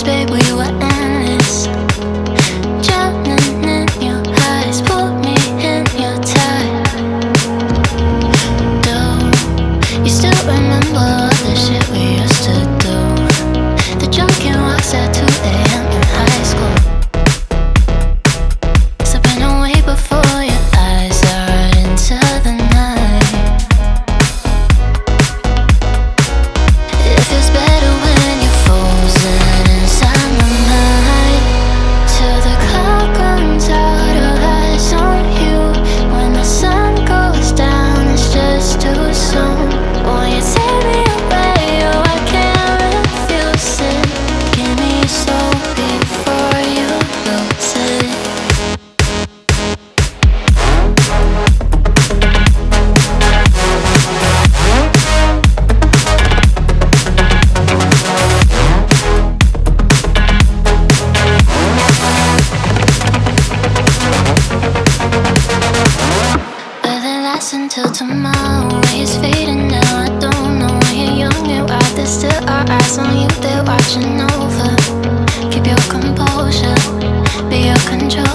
babe, we were endless. Drowning in your eyes, put me in your tide. Do you still remember all the shit we used to do? The drunken walks at 2 a.m. in high school. Slipping away before your eyes are into the night. It feels better when you're frozen inside my mind. Till the clock runs out of eyes on you. When the sun goes down, it's just too soon. Won't you take me away? Oh, I can't refuse it. Give me your soul before you lose it. Will it last until tomorrow? It's fading now, I don't know. When you're young and wild, there's still our eyes on you, they're watching over. Keep your composure, be your control.